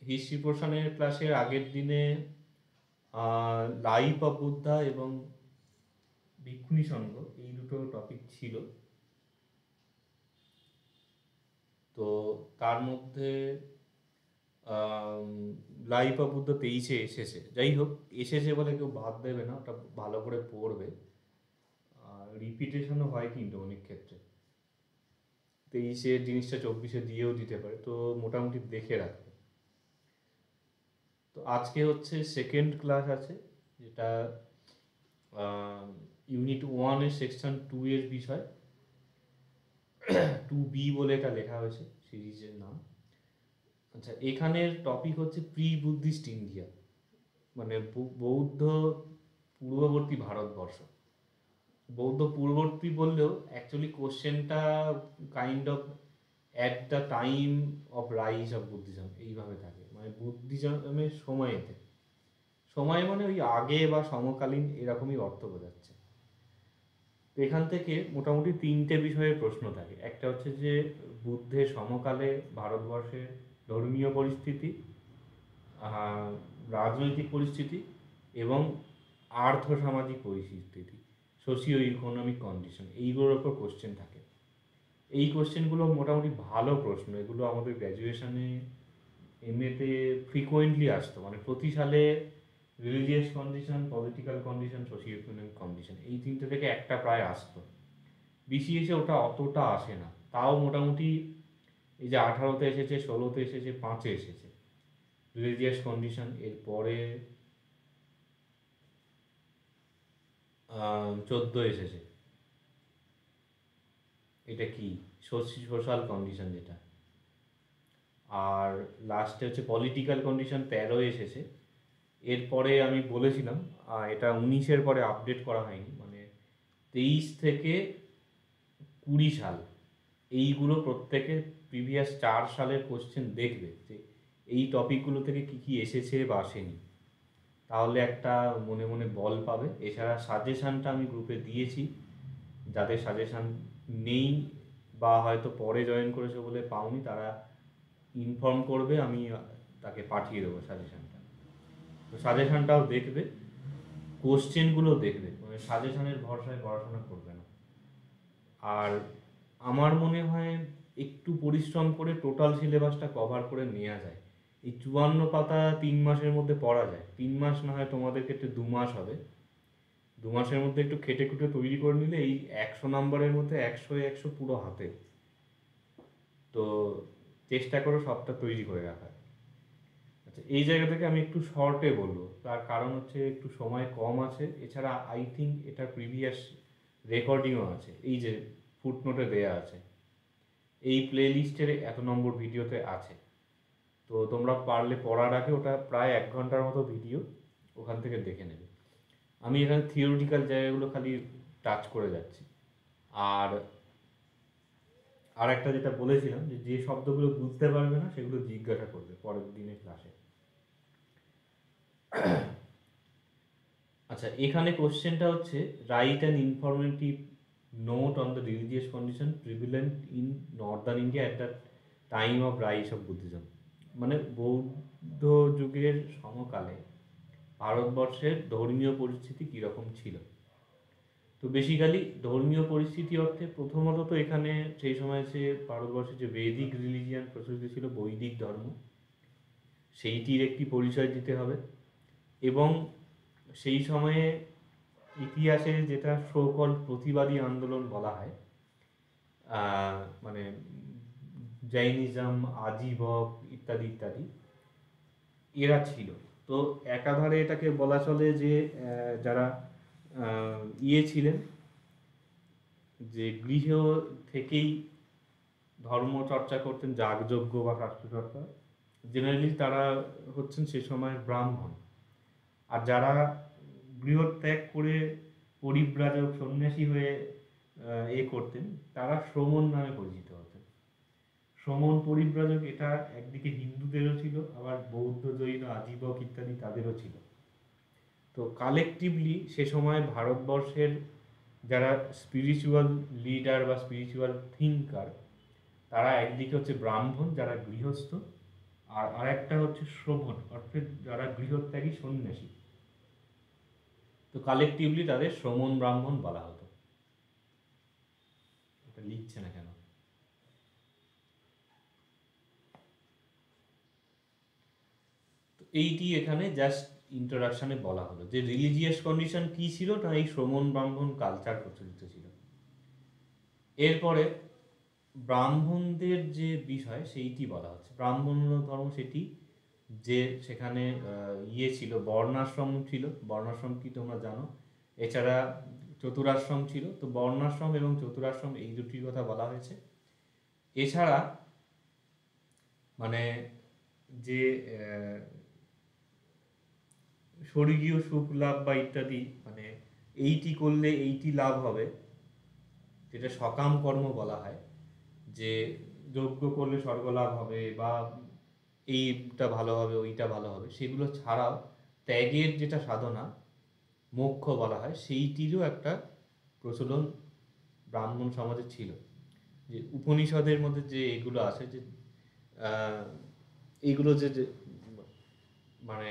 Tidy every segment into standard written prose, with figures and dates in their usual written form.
History পোর্শনের ক্লাসের আগের দিনে লাইফ অফ বুদ্ধা এবং ভিক্ষুণী সংঘ এই দুটো টপিক ছিল। তো তার মধ্যে লাইফ অফ বুদ্ধা 23-এ এসেছে। যাই হোক, এসেছে বলে কেউ বাদ দেবে না, ওটা ভালো করে পড়বে। রিপিটেশনও হয় কিন্তু অনেক ক্ষেত্রে, 23-এ জিনিসটা 24-এ দিয়েও দিতে পারে, তো মোটামুটি দেখে রাখবে। তো আজকে হচ্ছে সেকেন্ড ক্লাস আছে, যেটা ইউনিট 1-এর সেকশন 2 এর বিষয়। 2B বলে এটা লেখা হয়েছে সিরিজের নাম। আচ্ছা, এখানের টপিক হচ্ছে প্রি বুদ্ধিস্ট ইন্ডিয়া, মানে বৌদ্ধ পূর্ববর্তী ভারতবর্ষ। বৌদ্ধ পূর্ববর্তী বললেও অ্যাকচুয়ালি কোশ্চেনটা kind of at the time of rise of Buddhism এইভাবে থাকে, মানে বুদ্ধিজমের সময়েতে। সময় মানে ওই আগে বা সমকালীন এরকমই অর্থ বোঝাচ্ছে। তো এখান থেকে মোটামুটি 3টে বিষয়ের প্রশ্ন থাকে। একটা হচ্ছে যে বুদ্ধের সমকালে ভারতবর্ষের ধর্মীয় পরিস্থিতি, রাজনৈতিক পরিস্থিতি এবং আর্থসামাজিক পরিস্থিতি, সোশিও ইকোনমিক কন্ডিশন, এইগুলোর ওপর কোশ্চেন থাকে। এই কোশ্চেনগুলো মোটামুটি ভালো প্রশ্ন, এগুলো আমাদের গ্র্যাজুয়েশনে এমএতে ফ্রিকোয়েন্টলি আসতো, মানে প্রতি সালে religious condition, political condition, socio economic condition, এই 3টে থেকে একটা প্রায় আসতো। বিসিএসে ওটা অতটা আসে না, তাও মোটামুটি এই যে 18-তে এসেছে, 16-তে এসেছে, 5-এ এসেছে রিলিজিয়াস কন্ডিশন। এরপরে 14 এসেছে, এটা কি সোশ্যাল কন্ডিশন যেটা। আর লাস্টে হচ্ছে পলিটিক্যাল কন্ডিশন, 13 এসেছে। এরপরে আমি বলেছিলাম এটা 19-এর পরে আপডেট করা হয়নি, মানে 23 থেকে 20 সাল, এইগুলো প্রত্যেকে প্রিভিয়াস 4 সালের কোশ্চেন দেখবে যে এই টপিকগুলো থেকে কি কি এসেছে বা আসেনি, তাহলে একটা মনে মনে বল পাবে। এছাড়া সাজেশানটা আমি গ্রুপে দিয়েছি, যাদের সাজেশান নেই বা হয়তো পরে জয়েন করেছে বলে পাওনি, তারা ইনফর্ম করবে, আমি তাকে পাঠিয়ে দেবো সাজেশানটা। তো সাজেশানটাও দেখবে, কোশ্চেনগুলো দেখবে, মানে সাজেশানের ভরসায় পড়াশোনা করবে না। আর আমার মনে হয় একটু পরিশ্রম করে টোটাল সিলেবাসটা কভার করে নেওয়া যায়। এই 54 পাতা 3 মাসের মধ্যে পড়া যায়। 3 মাস না হয় তোমাদের ক্ষেত্রে 2 মাস হবে। 2 মাসের মধ্যে একটু খেটে খুঁটে তৈরি করে নিলে এই 100 নম্বরের মধ্যে 100 পুরো হাতে। তো চেষ্টা করো সবটা তৈরি করে রাখার। আচ্ছা, এই জায়গা থেকে আমি একটু শর্টে বলবো, তার কারণ হচ্ছে একটু সময় কম আছে। এছাড়া আই থিঙ্ক এটা প্রিভিয়াস রেকর্ডিংও আছে, এই যে ফুটনোটে দেয়া আছে, এই প্লে লিস্টের এত নম্বর ভিডিওতে আছে। তো তোমরা পারলে পড়ার আগে ওটা প্রায় 1 ঘন্টার মতো ভিডিও, ওখান থেকে দেখে নেবে। আমি এখানে থিওরিটিক্যাল জায়গাগুলো খালি টাচ করে যাচ্ছি। আর আর একটা যেটা বলেছিলাম, যে যে শব্দগুলো বুঝতে পারবে না সেগুলো জিজ্ঞাসা করবে পরের দিনের ক্লাসে। আচ্ছা, এখানে কোশ্চেনটা হচ্ছে right an informative note on the religious condition prevalent in northern India at the time of rise of Buddhism. মানে বৌদ্ধ যুগের সমকালে ভারতবর্ষের ধর্মীয় পরিস্থিতি কীরকম ছিল। তো বেসিক্যালি ধর্মীয় পরিস্থিতি অর্থে প্রথমত তো এখানে সেই সময় সে ভারতবর্ষে যে বৈদিক রিলিজিয়ান প্রচলিত ছিল, বৈদিক ধর্ম, সেইটির একটি পরিচয় দিতে হবে। এবং সেই সময়ে ইতিহাসে যেটা সোকল প্রতিবাদী আন্দোলন বলা হয়, মানে জৈনিজম, আজীবক ইত্যাদি ইত্যাদি, এরা ছিল। তো একাধারে এটাকে বলা চলে যে যারা ছিলেন, যে গৃহ থেকেই ধর্ম চর্চা করতেন, যাগযজ্ঞ বা শাস্ত্রচর্চা, জেনারেলি তারা হচ্ছেন সে সময় ব্রাহ্মণ। আর যারা গৃহত্যাগ করে পরিব্রাজক সন্ন্যাসী হয়ে করতেন, তারা শ্রমণ নামে পরিচিত হতেন। শ্রমণ পরিব্রাজক এটা একদিকে হিন্দুদেরও ছিল, আবার বৌদ্ধ, জৈন, আজীবক ইত্যাদি তাদেরও ছিল। তো কালেকটিভলি সে সময় ভারতবর্ষের যারা স্পিরিচুয়াল লিডার বা স্পিরিচুয়াল থিঙ্কার, তারা একদিকে হচ্ছে ব্রাহ্মণ যারা গৃহস্থ, আর আরেকটা হচ্ছে শ্রমণ, অর্থাৎ যারা গৃহত্যাগী সন্ন্যাসী, তো কালেকটিভলি তাদের শ্রমণ ব্রাহ্মণ বলা হতো। এটা লিখছে না কেন? তো এইটি এখানে জাস্ট ইন্ট্রোডাকশনে বলা হলো যে রিলিজিয়াস কন্ডিশন কি ছিল, না এই শ্রমণ ব্রাহ্মণ কালচার প্রচলিত ছিল। এরপরে ব্রাহ্মণদের যে বিষয় সেইটি বলা হচ্ছে। ব্রাহ্মণ ধর্ম সেটি যে সেখানে ছিল, বর্ণাশ্রম ছিল। বর্ণাশ্রম কি তোমরা জানো? এছাড়া চতুরাশ্রম ছিল। তো বর্ণাশ্রম এবং চতুরাশ্রম এই দুটির কথা বলা হয়েছে। এছাড়া মানে যে স্বর্গীয় সুখ লাভ বা ইত্যাদি, মানে এইটি করলে এইটি লাভ হবে, যেটা সকাম কর্ম বলা হয়, যে যজ্ঞ করলে স্বর্গ লাভ হবে বা এইটা ভালো হবে ওইটা ভালো হবে, সেগুলো ছাড়াও ত্যাগের যেটা সাধনা মোক্ষ বলা হয়, সেইটিরও একটা প্রচলন ব্রাহ্মণ সমাজে ছিল। যে উপনিষদের মধ্যে যে এগুলো আছে, যে এইগুলো যে মানে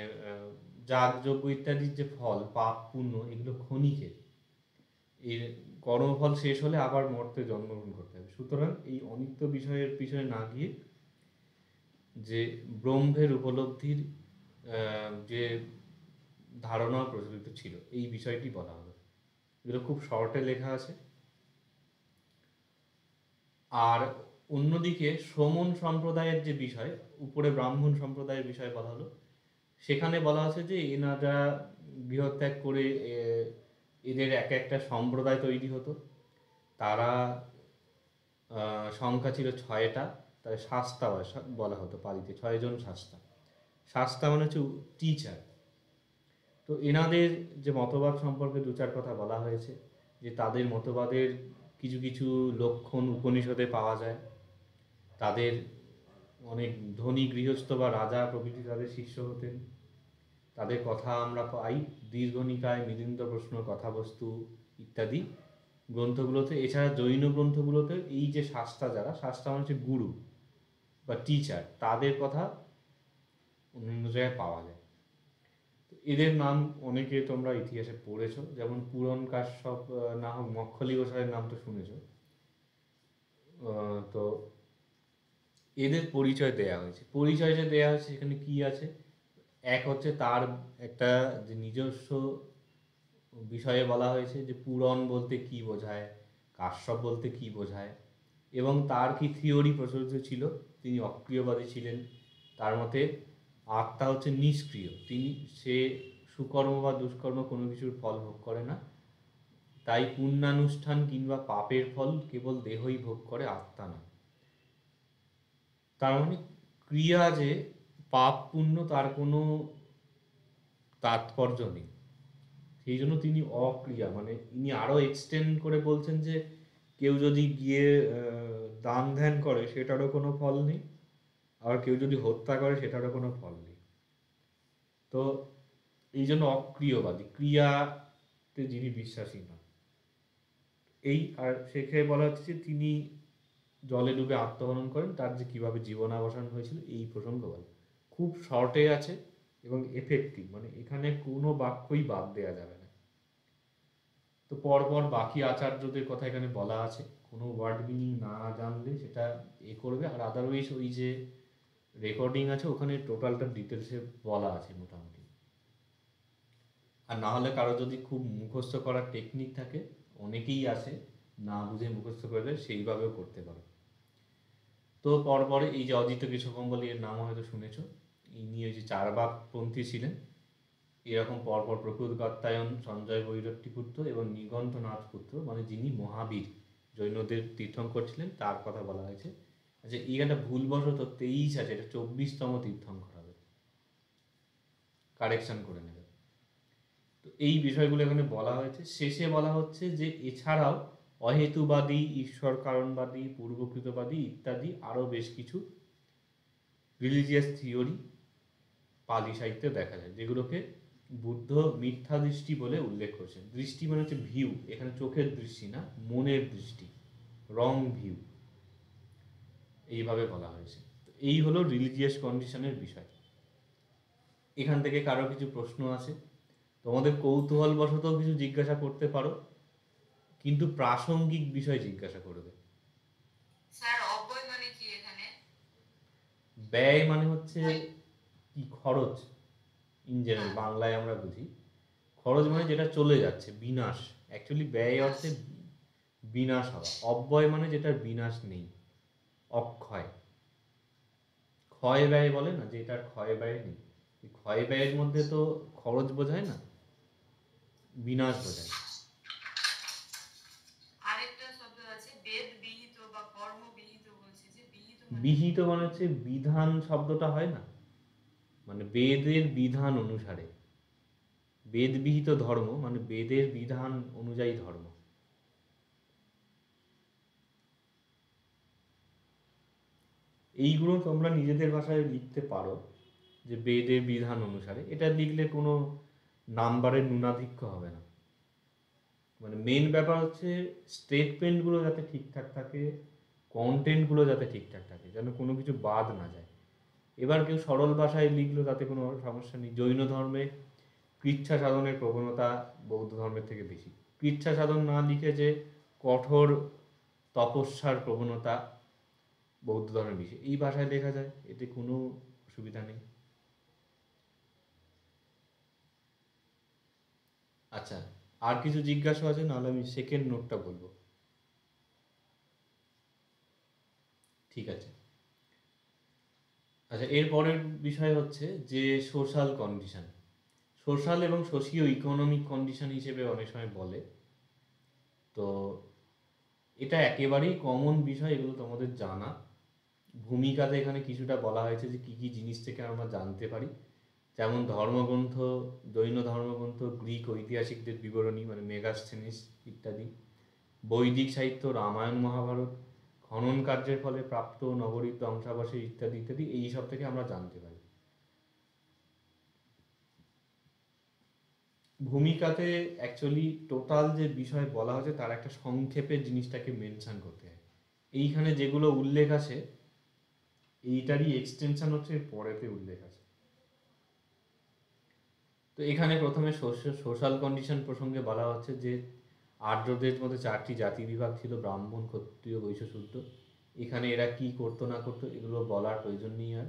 যাগযজ্ঞ ইত্যাদির যে ফল, পাপ পুণ্য, এগুলো ক্ষণিকের। এর কর্মফল শেষ হলে আবার মর্তে জন্মগ্রহণ করতে হবে। সুতরাং এই অনিত্য বিষয়ের পিছনে না গিয়ে যে ব্রহ্মের উপলব্ধির যে ধারণা প্রচলিত ছিল, এই বিষয়টি বলা হলো। এগুলো খুব শর্টে লেখা আছে। আর অন্যদিকে শ্রমণ সম্প্রদায়ের যে বিষয়, উপরে ব্রাহ্মণ সম্প্রদায়ের বিষয়ে বলা হলো, সেখানে বলা আছে যে এনারা গৃহত্যাগ করে এদের এক একটা সম্প্রদায় তৈরি হতো। তারা সংখ্যা ছিল 6টা। তাদের শাস্তা বলা হতো পালিতে, 6জন শাস্তা। শাস্তা মানে হচ্ছে টিচার। তো এনাদের যে মতবাদ সম্পর্কে দু চার কথা বলা হয়েছে, যে তাদের মতবাদের কিছু কিছু লক্ষণ উপনিষদে পাওয়া যায়। তাদের অনেক ধনী গৃহস্থ বা রাজা প্রভৃতি তাদের শিষ্য হতেন। তাদের কথা আমরা পাই দীর্ঘনিকায়, মিলিন্দ প্রশ্ন, কথাবস্তু ইত্যাদি গ্রন্থগুলোতে। এছাড়া জৈন গ্রন্থগুলোতে এই যে শাস্তা, যারা শাস্তা মানে হচ্ছে গুরু বা টিচার, তাদের কথা অন্যান্য জায়গায় পাওয়া যায়। তো এদের নাম অনেকে তোমরা ইতিহাসে পড়েছো, যেমন পূরণ কাশ্যপ, না হোক মক্ষলী গোসাইয়ের নাম তো শুনেছো। তো এদের পরিচয় দেয়া হয়েছে। পরিচয় যে দেয়া হয়েছে সেখানে কি আছে, এক হচ্ছে তার একটা যে নিজস্ব বিষয়ে বলা হয়েছে, যে পুরাণ বলতে কি বোঝায়, কাশ্যপ বলতে কি বোঝায়, এবং তার কি থিওরি প্রচলিত ছিল। তিনি অক্রিয়বাদী ছিলেন। তার মতে আত্মা হচ্ছে নিষ্ক্রিয়, সে সুকর্ম বা দুষ্কর্ম কোনো কিছুর ফল ভোগ করে না। তাই পুণ্যানুষ্ঠান কিংবা পাপের ফল কেবল দেহই ভোগ করে, আত্মা না। তার মানে ক্রিয়া যে পাপ পুণ্য তার কোনো তাৎপর্য নেই। সেই জন্য তিনি অক্রিয়া, মানে ইনি আরও এক্সটেন্ড করে বলছেন যে কেউ যদি গিয়ে দান ধ্যান করে সেটারও কোনো ফল নেই, আবার কেউ যদি হত্যা করে সেটারও কোনো ফল নেই। তো এই জন্য অক্রিয়বাদী, ক্রিয়াতে যিনি বিশ্বাসী না। এই আর সেখানে বলা হচ্ছে যে তিনি জলে ডুবে আত্মহনন করেন, তার যে কীভাবে জীবনাবসান হয়েছিল এই প্রসঙ্গ বলে। খুব শর্টে আছে এবং এফেক্টিভ, মানে এখানে কোনো বাক্যই বাদ দেওয়া যাবে না। তো পরপর বাকি আচার্যদের কথা এখানে বলা আছে, কোনো ওয়ার্ড মিনিং না জানলে সেটা করবে। আর আদারওয়াইজ ওই যে রেকর্ডিং আছে ওখানে টোটালটা ডিটেলসে বলা আছে মোটামুটি। আর না হলে কারো যদি খুব মুখস্থ করার টেকনিক থাকে, অনেকেই আছে না বুঝে মুখস্থ করে দেয়, সেইভাবেও করতে পারো। তো পরপরে এই যে অজিত কেশবঙ্গলী, এর নাম হয়তো শুনেছ। ইনি ওই যে চারবাকপন্থী ছিলেন। এরকম পরপর প্রকুত কাত্যায়ন, সঞ্জয় বৈরট্টিপুত্র এবং নিগন্থনাথ পুত্র, মানে যিনি মহাবীর জৈনদের তীর্থঙ্কর ছিলেন, তার কথা বলা হয়েছে। আচ্ছা, এই একটা ভুলবশত 23 আছে, এটা 24তম তীর্থঙ্কর হবে, কারেকশন করে নেবে। তো এই বিষয়গুলো এখানে বলা হয়েছে। শেষে বলা হচ্ছে যে এছাড়াও অহেতুবাদী, ঈশ্বর কারণবাদী, পূর্বকৃতবাদী ইত্যাদি আরও বেশ কিছু রিলিজিয়াস থিওরি পালি সাহিত্যে দেখা যায়, যেগুলোকে বুদ্ধ মিথ্যা দৃষ্টি বলে উল্লেখ করেছেন। দৃষ্টি মানে হচ্ছে ভিউ, এখানে চোখের দৃষ্টি না, মনের দৃষ্টি, রং ভিউ, এইভাবে বলা হয়েছে। তো এই হলো রিলিজিয়াস কন্ডিশনের বিষয়। এখান থেকে কারো কিছু প্রশ্ন আছে, তোমাদের কৌতূহলবশত কিছু জিজ্ঞাসা করতে পারো, কিন্তু প্রাসঙ্গিক বিষয় জিজ্ঞাসা করবে। স্যার অব্যয় মানে কি এখানে? ব্যয় মানে হচ্ছে কি, খরচ। ইন জেনারেল হ্যাঁ। বাংলায় আমরা বুঝি খরচ মানে হ্যাঁ। যেটা চলে যাচ্ছে, বিনাশ। অ্যাকচুয়ালি ব্যয় হ্যাঁ। অর্থে বিনাশ হওয়া, অব্যয় মানে যেটার বিনাশ নেই, অক্ষয়। ক্ষয় ব্যয় বলে না, যে এটার ক্ষয় ব্যয় নেই, এই ক্ষয় ব্যয়ের মধ্যে তো খরচ বোঝায় না, বিনাশ বোঝায়। আরেকটা শব্দ আছে বেদ বিহিত বা কর্ম বিহিত, বলছে যে বিহিত মানে কি? বিহিত মানে হচ্ছে বিধান শব্দটা হয় না, মানে বেদের বিধান অনুসারে। বেদ বিহিত ধর্ম মানে বেদের বিধান অনুযায়ী ধর্ম। এইগুলো তোমরা নিজেদের ভাষায় লিখতে পারো, যে বেদের বিধান অনুসারে। এটা লিখলে কোনো নাম্বারের ন্যূনাধিক্য হবে না। মানে মেন ব্যাপার হচ্ছে স্টেটমেন্টগুলো যাতে ঠিকঠাক থাকে, কন্টেন্টগুলো যাতে ঠিকঠাক থাকে, যেন কোনো কিছু বাদ না যায়। এবার কেউ সরল ভাষায় লিখলো, তাতে কোনো সমস্যা নেই। জৈন ধর্মে কৃচ্ছা সাধনের প্রবণতা বৌদ্ধ ধর্মের থেকে বেশি। কৃচ্ছা সাধন না লিখে যে কঠোর তপস্যার প্রবণতা বৌদ্ধ ধর্মের বেশি, এই ভাষায় লেখা যায়, এতে কোনো অসুবিধা নেই। আচ্ছা, আর কিছু জিজ্ঞাসা আছে, নাহলে আমি সেকেন্ড নোটটা বলবো। ঠিক আছে। আচ্ছা, এর পরের বিষয় হচ্ছে যে সোশ্যাল কন্ডিশন। সোশ্যাল এবং সোশিও ইকোনমিক কন্ডিশন হিসেবে অনেক সময় বলে। তো এটা একেবারেই কমন বিষয়, এগুলো তোমাদের জানা। ভূমিকাতে এখানে কিছুটা বলা হয়েছে যে কী কী জিনিস থেকে আমরা জানতে পারি, যেমন ধর্মগ্রন্থ, জৈন ধর্মগ্রন্থ, গ্রিক ঐতিহাসিকদের বিবরণী মানে মেগাস্থেনিস ইত্যাদি, বৈদিক সাহিত্য, রামায়ণ মহাভারত, খনন কার্যের ফলে প্রাপ্ত নগরীর ধ্বংসাবশেষ ইত্যাদি ইত্যাদি, এই সব থেকে আমরা জানতে পারি। ভূমিকাতে অ্যাকচুয়ালি টোটাল যে বিষয় বলা হয়েছে তার একটা সংক্ষেপে জিনিসটাকে মেনশন করতে হয়। এইখানে যেগুলো উল্লেখ আছে, এইটারই এক্সটেনশন হচ্ছে এর পরেতে উল্লেখ আছে। তো এখানে প্রথমে সোশ্যাল কন্ডিশন প্রসঙ্গে বলা হচ্ছে যে আর্যদের মধ্যে 4টি জাতি বিভাগ ছিল: ব্রাহ্মণ, ক্ষত্রিয়, বৈশ্য, শূদ্র। এখানে এরা কি করতো না করতো এগুলো বলার প্রয়োজন নেই আর।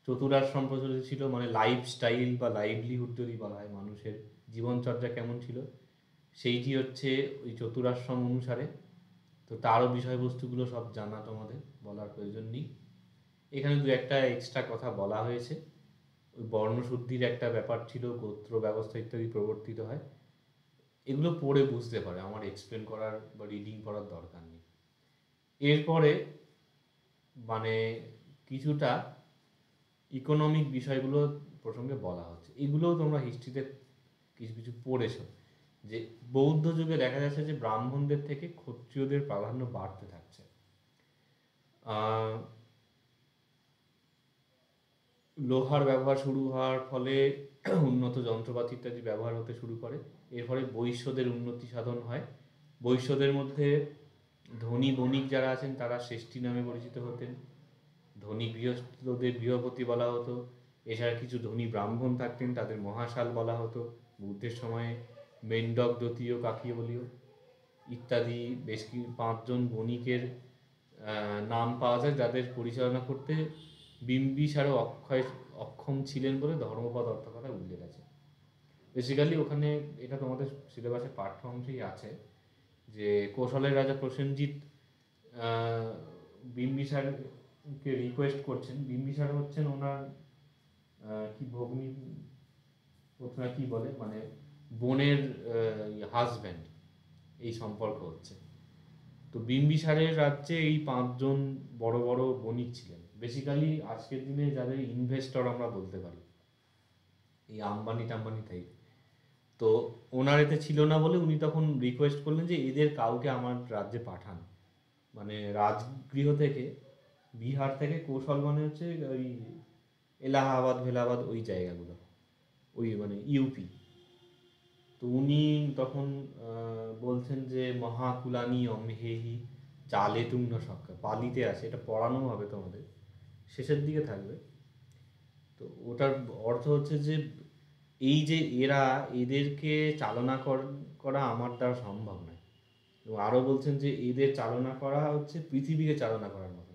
চতুরাশ্রম প্রচলিত ছিল, মানে লাইফস্টাইল বা লাইভলিহুড যদি বলা হয়, মানুষের জীবনচর্যা কেমন ছিল, সেইটি হচ্ছে ওই চতুরাশ্রম অনুসারে। তো তারও বিষয়বস্তুগুলো সব জানা তোমাদের, বলার প্রয়োজন নেই। এখানে দু একটা এক্সট্রা কথা বলা হয়েছে। ওই বর্ণশুদ্ধির একটা ব্যাপার ছিল, গোত্র ব্যবস্থা ইত্যাদি প্রবর্তিত হয়। এগুলো পড়ে বুঝতে পারে, আমার এক্সপ্লেন করার বা রিডিং করার দরকার নেই। এরপরে মানে কিছুটা ইকোনমিক বিষয়গুলো প্রসঙ্গে বলা হচ্ছে, এগুলোও তোমরা হিস্ট্রিতে কিছু কিছু পড়েছ, যে বৌদ্ধ যুগে দেখা যাচ্ছে যে ব্রাহ্মণদের থেকে ক্ষত্রিয়দের প্রাধান্য বাড়তে থাকছে। লোহার ব্যবহার শুরু হওয়ার ফলে উন্নত যন্ত্রপাতি ইত্যাদি ব্যবহার হতে শুরু করে। এর ফলে বৈশ্যদের উন্নতি সাধন হয়। বৈশ্যদের মধ্যে ধনী বণিক যারা আছেন তারা শ্রেষ্ঠী নামে পরিচিত হতেন। ধনী গৃহস্থদের গৃহপতি বলা হতো। এছাড়া কিছু ধনী ব্রাহ্মণ থাকতেন, তাদের মহাশাল বলা হতো। বুদ্ধের সময়ে মেন্ডক দতীয় কাকীয় বলিও ইত্যাদি বেশ কিছু 5জন বণিকের নাম পাওয়া যায়, যাদের পরিচালনা করতে বিম্বিসারও অক্ষম ছিলেন বলে ধর্মপদ অর্থকথায় উল্লেখ আছে। বেসিক্যালি ওখানে এটা তোমাদের সিলেবাসে পাঠ্য অংশেই আছে, যে কৌশলের রাজা প্রসেনজিৎ বিম্বিসারকে রিকোয়েস্ট করছেন। বিম্বিসার হচ্ছেন ওনার কি ভগ্নী, প্রথমে কি বলে, মানে বোনের হাজব্যান্ড, এই সম্পর্ক হচ্ছে। তো বিম্বিসারের রাজ্যে এই 5জন বড় বড় বণিক ছিলেন, বেসিক্যালি আজকের দিনে যাদের ইনভেস্টর আমরা বলতে পারি, এই আম্বানি টাম্বানি টাইপ। তো ওনার এতে ছিল না বলে উনি তখন রিকোয়েস্ট করলেন যে এদের কাউকে আমার রাজ্যে পাঠান। মানে রাজগৃহ থেকে, বিহার থেকে কৌশল মানে হচ্ছে ওই এলাহাবাদ ভেলাবাদ ওই জায়গাগুলো, ওই মানে ইউপি। তো উনি তখন বলছেন যে মহাকুলানি অমহেহি চালে তুম না সক্কা, পালিতে আছে, এটা পড়ানো হবে তোমাদের, শেষের দিকে থাকবে। তো ওটার অর্থ হচ্ছে যে এই যে এদেরকে চালনা করা আমার দ্বারা সম্ভব নয়। এবং আরও বলছেন যে এদের চালনা করা হচ্ছে পৃথিবীকে চালনা করার মতো।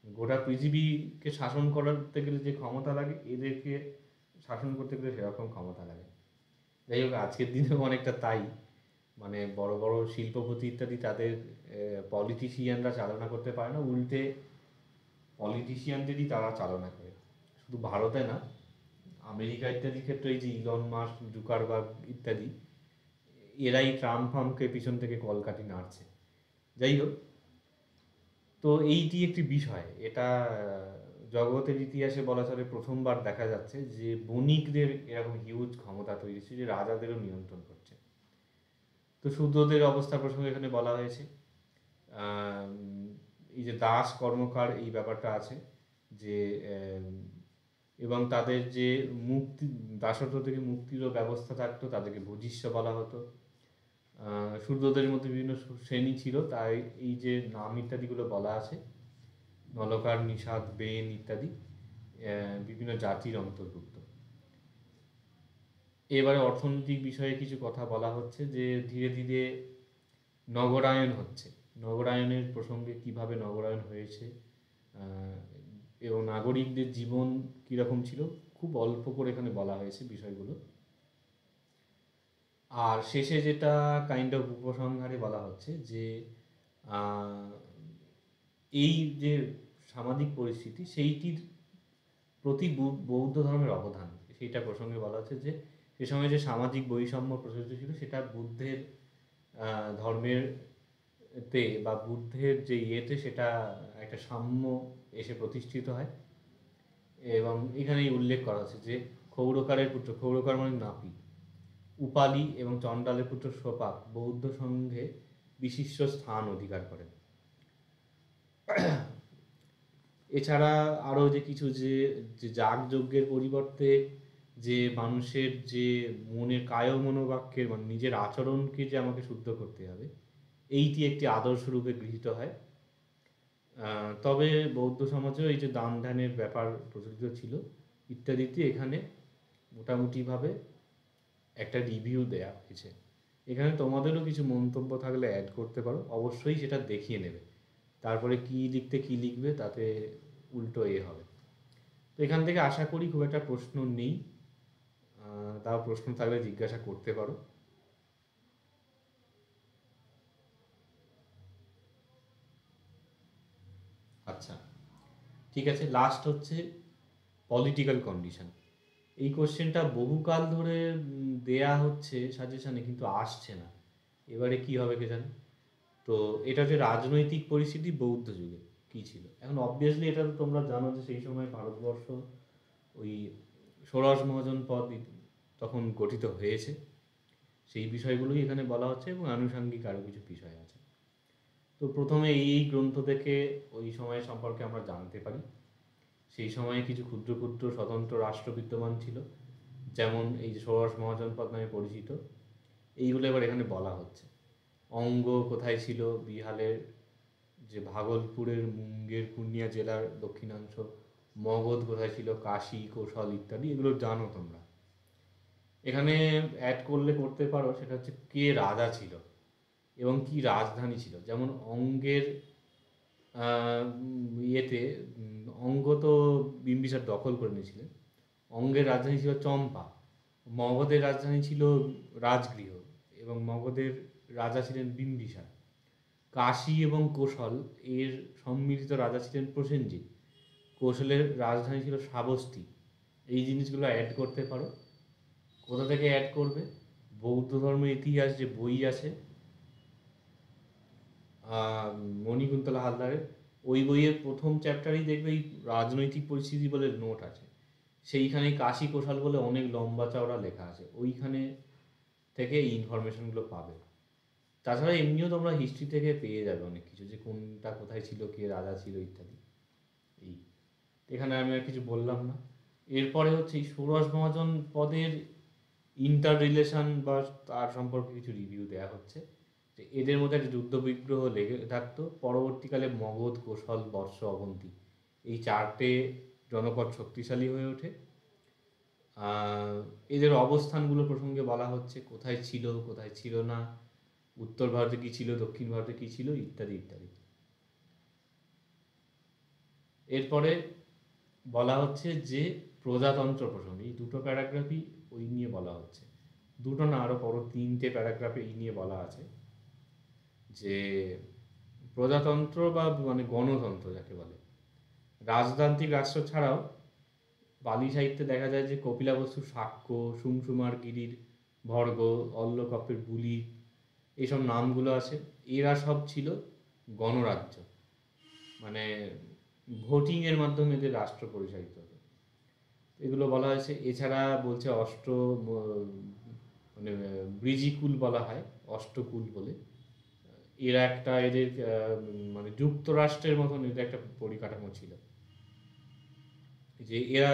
গোটা পৃথিবীকে শাসন করতে গেলে যে ক্ষমতা লাগে, এদেরকে শাসন করতে গেলে সেরকম ক্ষমতা লাগে। যাই হোক, আজকের দিনেও অনেকটা তাই। মানে বড় বড় শিল্পপতি ইত্যাদি তাদের পলিটিশিয়ানরা চালনা করতে পারে না, উল্টে পলিটিশিয়ানদেরই তারা চালনা করে। শুধু ভারতে না, আমেরিকা ইত্যাদির ক্ষেত্রে এই যে ইলন মাস্ক, জুকারবার্গ ইত্যাদি, এরাই ট্রাম্প ফাম্পকে পিছন থেকে কলকাঠি নাড়ছে। যাই হোক, তো এইটি একটি বিষয়। এটা জগতের ইতিহাসে বলা চলে প্রথমবার দেখা যাচ্ছে যে বণিকদের এরকম হিউজ ক্ষমতা তৈরি হচ্ছে, যে রাজাদেরও নিয়ন্ত্রণ করছে। তো শূদ্রদের অবস্থা প্রসঙ্গে এখানে বলা হয়েছে। এই যে দাস কর্মকার এই ব্যাপারটা আছে, যে এবং তাদের যে মুক্তি, দাসত্ব থেকে মুক্তিরও ব্যবস্থা থাকতো, তাদেরকে ভূজিষ্য বলা হতো। শূদ্রদের মধ্যে বিভিন্ন শ্রেণী ছিল, তাই এই যে নাম ইত্যাদিগুলো বলা আছে, নলকার, নিষাদ, বেন ইত্যাদি বিভিন্ন জাতির অন্তর্ভুক্ত। এবারে অর্থনৈতিক বিষয়ে কিছু কথা বলা হচ্ছে, যে ধীরে ধীরে নগরায়ন হচ্ছে। নগরায়নের প্রসঙ্গে কিভাবে নগরায়ন হয়েছে এবং নাগরিকদের জীবন কীরকম ছিল, খুব অল্প করে এখানে বলা হয়েছে বিষয়গুলো। আর শেষে যেটা কাইন্ড অফ উপসংহারে বলা হচ্ছে যে এই যে সামাজিক পরিস্থিতি, সেইটির প্রতি বৌদ্ধ ধর্মের অবদান, সেইটা প্রসঙ্গে বলা হচ্ছে যে সে সময় যে সামাজিক বৈষম্য প্রচলিত ছিল, সেটা বুদ্ধের ধর্মের তে বা বুদ্ধের যে ইয়েতে সেটা একটা সাম্য এসে প্রতিষ্ঠিত হয়। এবং এখানেই উল্লেখ করা হচ্ছে যে ক্ষৌরকারের পুত্র, ক্ষৌরকার মানে নাপিত, উপালি এবং চণ্ডালের পুত্র সোপাক বৌদ্ধ সংঘে বিশিষ্ট স্থান অধিকার করেন। এছাড়া আরও যে কিছু যে যাগযজ্ঞের পরিবর্তে যে মানুষের যে মনের কায় মনোবাক্যের, মানে নিজের আচরণকে যে আমাকে শুদ্ধ করতে হবে, এইটি একটি আদর্শ রূপে গৃহীত হয়। তবে বৌদ্ধ সমাজেও এই যে দান ধ্যানের ব্যাপার প্রচলিত ছিল ইত্যাদিতে এখানে মোটামুটিভাবে একটা রিভিউ দেয়া হয়েছে। এখানে তোমাদেরও কিছু মন্তব্য থাকলে অ্যাড করতে পারো, অবশ্যই সেটা দেখিয়ে নেবে। তারপরে কি লিখবে তাতে উল্টো হবে। তো এখান থেকে আশা করি খুব একটা প্রশ্ন নেই, তাও প্রশ্ন থাকলে জিজ্ঞাসা করতে পারো। আচ্ছা, ঠিক আছে। লাস্ট হচ্ছে পলিটিক্যাল কন্ডিশন। এই কোশ্চেনটা বহুকাল ধরে দেয়া হচ্ছে সাজেশানে, কিন্তু আসছে না। এবারে কি হবে কে জানে। তো এটা হচ্ছে রাজনৈতিক পরিস্থিতি বৌদ্ধ যুগে কী ছিল। এখন অবভিয়াসলি এটা তো তোমরা জানো যে সেই সময় ভারতবর্ষ ওই ষোড়শ মহাজনপদ তখন গঠিত হয়েছে। সেই বিষয়গুলোই এখানে বলা হচ্ছে এবং আনুষঙ্গিক আরও কিছু বিষয় আছে। তো প্রথমে এই গ্রন্থ থেকে ওই সময় সম্পর্কে আমরা জানতে পারি। সেই সময়ে কিছু ক্ষুদ্র ক্ষুদ্র স্বতন্ত্র রাষ্ট্র বিদ্যমান ছিল, যেমন এই যে ষোড়শ মহাজনপদ নামে পরিচিত। এইগুলো এবার এখানে বলা হচ্ছে। অঙ্গ কোথায় ছিল, বিহারের যে ভাগলপুরের মুঙ্গের পূর্ণিয়া জেলার দক্ষিণাংশ, মগধ কোথায় ছিল, কাশী, কৌশল ইত্যাদি, এগুলো জানো তোমরা। এখানে অ্যাড করলে করতে পারো, সেটা হচ্ছে কে রাজা ছিল এবং কি রাজধানী ছিল। যেমন অঙ্গের ইয়েতে অঙ্গ তো বিম্বিসার দখল করে নিয়েছিলেন। অঙ্গের রাজধানী ছিল চম্পা। মগধের রাজধানী ছিল রাজগৃহ এবং মগধের রাজা ছিলেন বিম্বিসার। কাশী এবং কোশল এর সম্মিলিত রাজা ছিলেন প্রসেনজিৎ। কৌশলের রাজধানী ছিল শ্রাবস্তী। এই জিনিসগুলো অ্যাড করতে পারো। কোথা থেকে অ্যাড করবে? বৌদ্ধ ধর্মের ইতিহাস যে বই আছে মণিকুন্তলা হালদারের, ওই বইয়ের প্রথম চ্যাপ্টারেই দেখবে এই রাজনৈতিক পরিস্থিতি বলে নোট আছে। সেইখানে কাশী কোশাল বলে অনেক লম্বা চওড়া লেখা আছে, ওইখানে থেকে এই ইনফরমেশনগুলো পাবে। তাছাড়া এমনিও তোমরা হিস্ট্রি থেকে পেয়ে যাবে অনেক কিছু, যে কোনটা কোথায় ছিল, কে রাজা ছিল ইত্যাদি। এই এখানে আমি আর কিছু বললাম না। এরপরে হচ্ছে এই ষোড়শ মহাজন পদের ইন্টার রিলেশন বা তার সম্পর্কে কিছু রিভিউ দেওয়া হচ্ছে, যে এদের মধ্যে একটা যুদ্ধ বিগ্রহ লেগে থাকতো। পরবর্তীকালে মগধ, কোশল, বর্ষ, অবন্তী এই চারটে জনপদ শক্তিশালী হয়ে ওঠে। আহ, এদের অবস্থানগুলো প্রসঙ্গে বলা হচ্ছে, কোথায় ছিল কোথায় ছিল না, উত্তর ভারতে কী ছিল, দক্ষিণ ভারতে কী ছিল, ইত্যাদি ইত্যাদি। এরপরে বলা হচ্ছে যে প্রজাতন্ত্র প্রসঙ্গে, এই দুটো প্যারাগ্রাফই ওই নিয়ে বলা হচ্ছে, দুটো না আরও বড় তিনটে প্যারাগ্রাফে এই নিয়ে বলা আছে যে প্রজাতন্ত্র বা মানে গণতন্ত্র যাকে বলে, রাজতান্ত্রিক রাষ্ট্র ছাড়াও বালি সাহিত্যে দেখা যায় যে কপিলাবস্তুর শাক্য, সুমসুমার গিরির ভর্গ, অল্লকপের বুলি, এইসব নামগুলো আছে, এরা সব ছিল গণরাজ্য, মানে ভোটিংয়ের মাধ্যমে এদের রাষ্ট্র পরিচালিত হতো। এগুলো বলা হয়েছে। এছাড়া বলছে মানে ব্রিজিকুল বলা হয়, অষ্টকুল বলে, এরা একটা এদের মানে যুক্তরাষ্ট্রের মতন এদের একটা পরিকাঠামো ছিল, যে এরা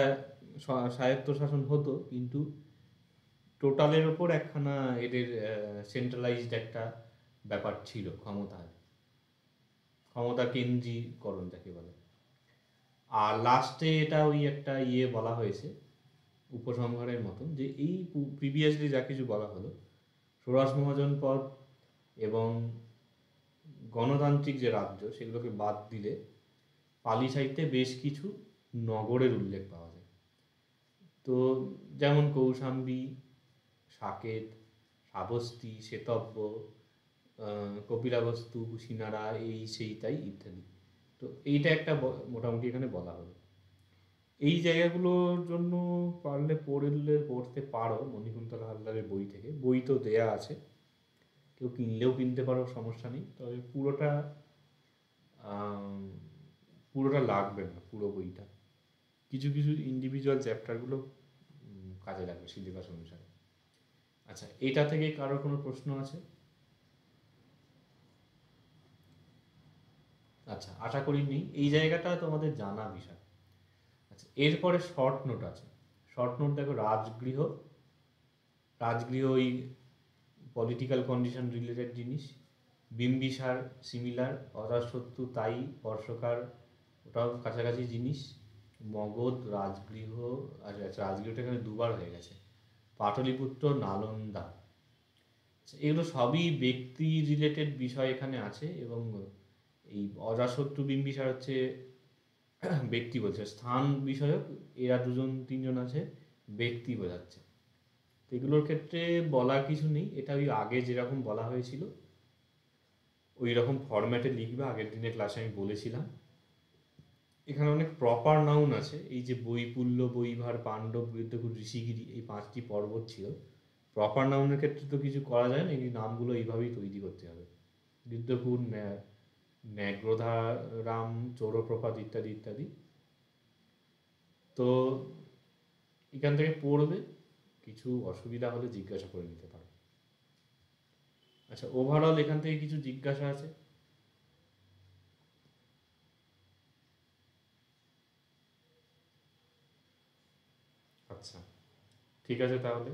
স্বায়ত্তশাসন হতো কিন্তু টোটালের ওপর একখানা এদের সেন্ট্রালাইজড একটা ব্যাপার ছিল, ক্ষমতা কেন্দ্রীকরণ যাকে বলে। আর লাস্টে এটা ওই একটা বলা হয়েছে উপসংহারের মতন, যে এই প্রিভিয়াসলি যা কিছু বলা হলো, ষোড়শ মহাজন পদ এবং গণতান্ত্রিক যে রাজ্য সেগুলোকে বাদ দিলে পালি সাহিত্যে বেশ কিছু নগরের উল্লেখ পাওয়া যায়। তো যেমন কৌশাম্বী, সাকেত, শ্রাবস্তী, শ্বেতব্য, কপিলাবস্তু, কুশিনারা, এই সেই তাই ইত্যাদি। তো এইটা একটা মোটামুটি এখানে বলা হলো। এই জায়গাগুলোর জন্য পারলে পড়তে পারো মণিকুন্তলা হালদারের বই থেকে, বই তো দেয়া আছে, কেউ কিনলেও কিনতে পারো, সমস্যা নেই। তবে আম, পুরোটা লাগবে না, পুরো বইটা, কিছু কিছু ইন্ডিভিজুয়াল চ্যাপ্টারগুলো কাজে লাগবে সিলেবাস অনুসারে। আচ্ছা, এটা থেকে কারো কোনো প্রশ্ন আছে? আচ্ছা, আশা করি নেই। এই জায়গাটা তোমাদের জানা বিষয়। আচ্ছা, এরপরে শর্ট নোট আছে। শর্ট নোট দেখো, রাজগৃহ, ওই পলিটিক্যাল কন্ডিশন রিলেটেড জিনিস, বিম্বিসার সিমিলার, অজাশত্রু তাই, বর্ষকার ওটাও কাছাকাছি জিনিস, মগধ, রাজগৃহ, আচ্ছা রাজগৃহটা এখানে দুবার হয়ে গেছে, পাটলিপুত্র, নালন্দা, এগুলো সবই ব্যক্তি রিলেটেড বিষয় এখানে আছে। এবং এই অজাশত্রু বিম্বিসার হচ্ছে ব্যক্তি বলছে, স্থান বিষয়ক, এরা দুজন তিনজন আছে ব্যক্তি বোঝাচ্ছে। তো এগুলোর ক্ষেত্রে বলার কিছু নেই, এটা ওই আগে যেরকম বলা হয়েছিল ওই রকম ফরম্যাটে লিখবে, আগের দিনের ক্লাসে আমি বলেছিলাম। এখানে অনেক প্রপার নাউন আছে, এই যে বৈপুল্য, বৈভার, পাণ্ডব, বৃদ্ধকুট, ঋষিগিরি, এই 5টি পর্বত ছিল। প্রপার নাউনের ক্ষেত্রে তো কিছু করা যায় না, এই নামগুলো এইভাবেই তৈরি করতে হবে। বৃদ্ধকুট, ন্যাগ্রধারাম, চৌরপ্রপাত ইত্যাদি ইত্যাদি। তো এখান থেকে পড়বে, কিছু অসুবিধা হলে জিজ্ঞাসা করে নিতে পারো। আচ্ছা, ওভারঅল এখান থেকে কিছু জিজ্ঞাসা আছে? আচ্ছা, ঠিক আছে তাহলে।